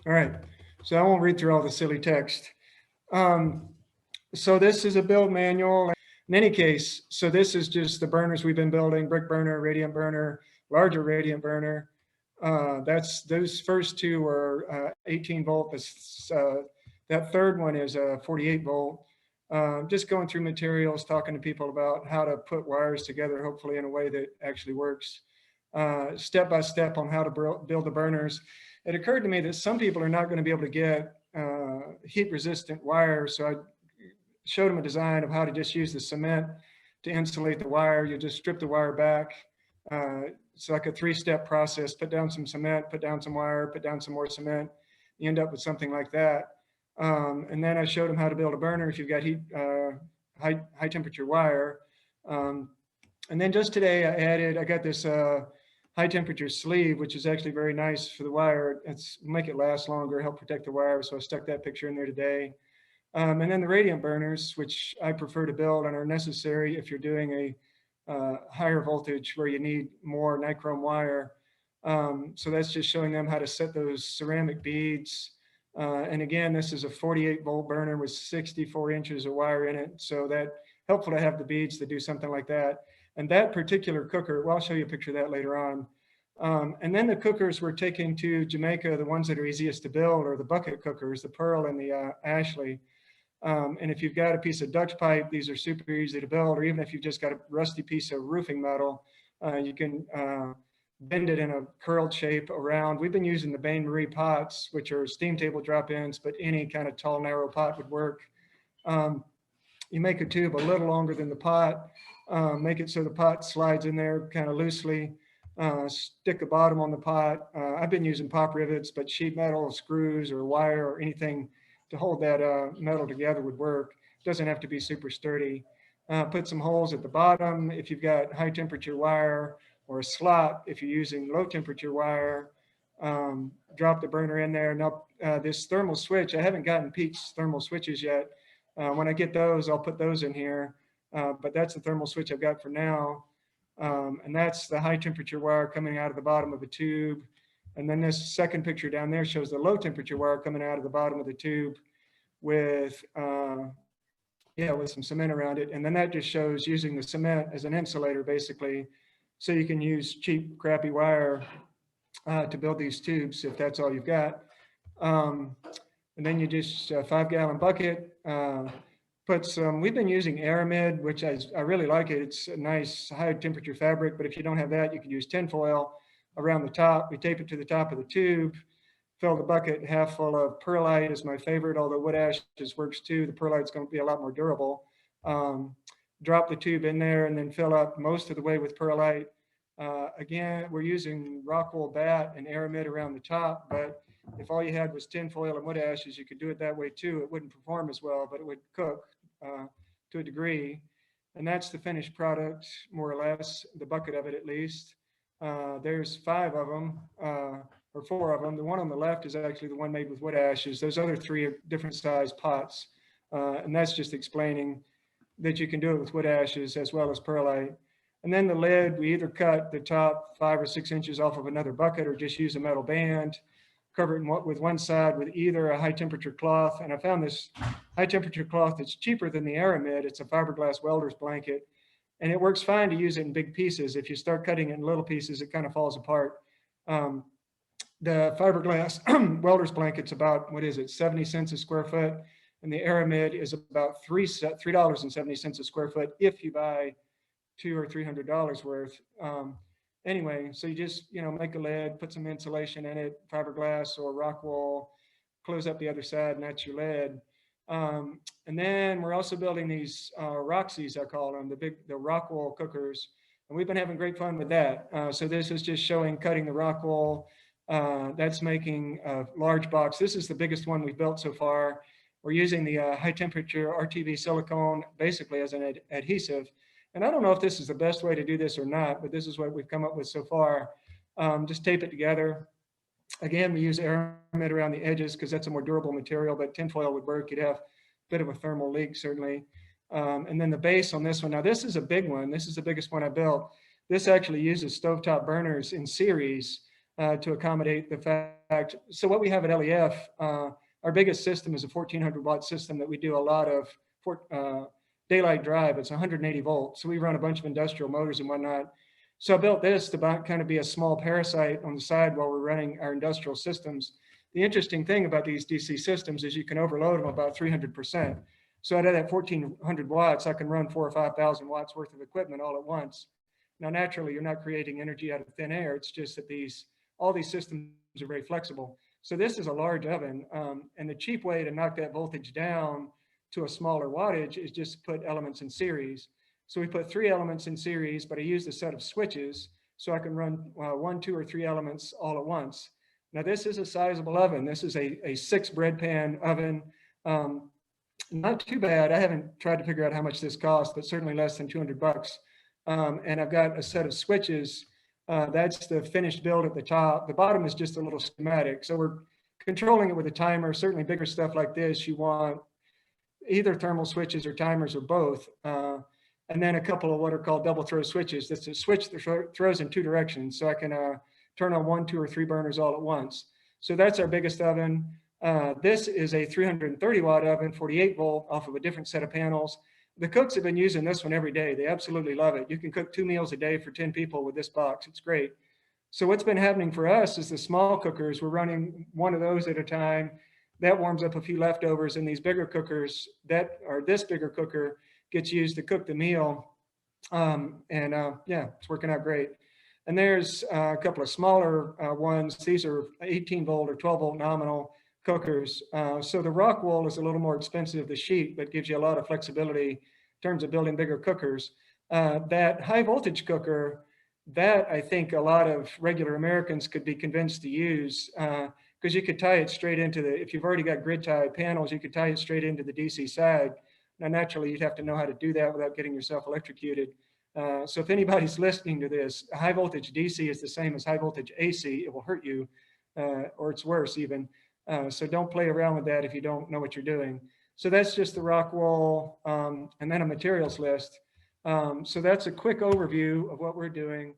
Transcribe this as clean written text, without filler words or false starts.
All right, so I won't read through all the silly text. So this is a build manual. In any case, so this is just the burners we've been building: brick burner, radiant burner, larger radiant burner. That's those first two are 18 volt. That third one is 48 volt. Just going through materials, talking to people about how to put wires together, hopefully in a way that actually works. Step by step on how to build the burners. It occurred to me that some people are not going to be able to get heat resistant wire, so I showed them a design of how to just use the cement to insulate the wire. You just strip the wire back. It's like a 3-step process: put down some cement, put down some wire, put down some more cement. You end up with something like that. And then I showed them how to build a burner if you've got high temperature wire. And then just today I got this high temperature sleeve, which is actually very nice for the wire. It's make it last longer, help protect the wire. So I stuck that picture in there today. And then the radiant burners, which I prefer to build and are necessary if you're doing a higher voltage where you need more nichrome wire. So that's just showing them how to set those ceramic beads. And again, this is a 48 volt burner with 64 inches of wire in it. So that helpful to have the beads to do something like that. And that particular cooker, well, I'll show you a picture of that later on. And then the cookers we're taking to Jamaica, the ones that are easiest to build, are the bucket cookers, the Pearl and the Ashley. And if you've got a piece of Dutch pipe, these are super easy to build. Or even if you've just got a rusty piece of roofing metal, you can bend it in a curled shape around. We've been using the Bain Marie pots, which are steam table drop-ins, but any kind of tall, narrow pot would work. You make a tube a little longer than the pot, make it so the pot slides in there kind of loosely, stick a bottom on the pot. I've been using pop rivets, but sheet metal, screws, or wire, or anything to hold that metal together would work. It doesn't have to be super sturdy. Put some holes at the bottom if you've got high temperature wire, or a slot if you're using low temperature wire. Drop the burner in there. Now this thermal switch, I haven't gotten Pete's thermal switches yet. When I get those, I'll put those in here. But that's the thermal switch I've got for now. And that's the high temperature wire coming out of the bottom of a tube. And then this second picture down there shows the low temperature wire coming out of the bottom of the tube with some cement around it. And then that just shows using the cement as an insulator, basically. So you can use cheap, crappy wire to build these tubes if that's all you've got. And then you just 5-gallon bucket, put some, we've been using Aramid, which I really like it. It's a nice high temperature fabric, but if you don't have that, you can use tinfoil around the top. We tape it to the top of the tube, fill the bucket half full of perlite is my favorite, although wood ashes works too. The perlite's going to be a lot more durable. Drop the tube in there and then fill up most of the way with perlite. Again, we're using rock wool bat and Aramid around the top, but if all you had was tinfoil and wood ashes, you could do it that way too. It wouldn't perform as well, but it would cook to a degree. And that's the finished product, more or less, the bucket of it at least. There's 5 of them, or 4 of them. The one on the left is actually the one made with wood ashes. Those other 3 are different size pots. And that's just explaining that you can do it with wood ashes as well as perlite. And then the lid, we either cut the top 5 or 6 inches off of another bucket or just use a metal band, cover it with one side with either a high temperature cloth. And I found this high temperature cloth that's cheaper than the Aramid. It's a fiberglass welder's blanket. And it works fine to use it in big pieces. If you start cutting it in little pieces, it kind of falls apart. The fiberglass welder's blanket's about, 70 cents a square foot. And the Aramid is about $3.70 a square foot if you buy $200 or $300 worth. Anyway, so you just, make a lid, put some insulation in it, fiberglass or rock wool, close up the other side, and that's your lid. And then we're also building these Roxy's, I call them, the rock wool cookers. And we've been having great fun with that. So this is just showing cutting the rock wool. That's making a large box. This is the biggest one we've built so far. We're using the high temperature RTV silicone basically as an adhesive. And I don't know if this is the best way to do this or not, but this is what we've come up with so far. Just tape it together. Again, we use Aramid around the edges because that's a more durable material, but tinfoil would work. You'd have a bit of a thermal leak, certainly. And then the base on this one. Now, this is a big one. This is the biggest one I built. This actually uses stovetop burners in series. to accommodate the fact. So what we have at LEF, our biggest system is a 1400 watt system that we do a lot of for daylight drive. It's 180 volts. So we run a bunch of industrial motors and whatnot. So I built this to kind of be a small parasite on the side while we're running our industrial systems. The interesting thing about these DC systems is you can overload them about 300%. So out of that 1400 watts, I can run 4,000 or 5,000 watts worth of equipment all at once. Now, naturally, you're not creating energy out of thin air. It's just that all these systems are very flexible. So this is a large oven, and the cheap way to knock that voltage down to a smaller wattage is just put elements in series. So we put 3 elements in series, but I used a set of switches so I can run 1, 2, or 3 elements all at once. Now this is a sizable oven. This is a 6 bread pan oven. Not too bad. I haven't tried to figure out how much this costs, but certainly less than 200 bucks. And I've got a set of switches. That's the finished build at the top. The bottom is just a little schematic. So we're controlling it with a timer. Certainly bigger stuff like this, you want either thermal switches or timers or both. And then a couple of what are called double throw switches. That's a switch that throws in 2 directions. So I can turn on 1, 2, or 3 burners all at once. So that's our biggest oven. This is a 330 watt oven, 48 volt off of a different set of panels. The cooks have been using this one every day. They absolutely love it. You can cook 2 meals a day for 10 people with this box. It's great. So what's been happening for us is the small cookers, we're running one of those at a time. That warms up a few leftovers, and these bigger cookers, this bigger cooker gets used to cook the meal. Yeah, it's working out great. And there's a couple of smaller ones. These are 18 volt or 12 volt nominal cookers. So the Rockwool is a little more expensive, the sheet, but gives you a lot of flexibility in terms of building bigger cookers. That high voltage cooker, that I think a lot of regular Americans could be convinced to use, because you could tie it straight into if you've already got grid tie panels, you could tie it straight into the DC side. Now, naturally, you'd have to know how to do that without getting yourself electrocuted. So if anybody's listening to this, high voltage DC is the same as high voltage AC. It will hurt you, or it's worse even. So don't play around with that if you don't know what you're doing. So that's just the Rockwool, and then a materials list. So that's a quick overview of what we're doing.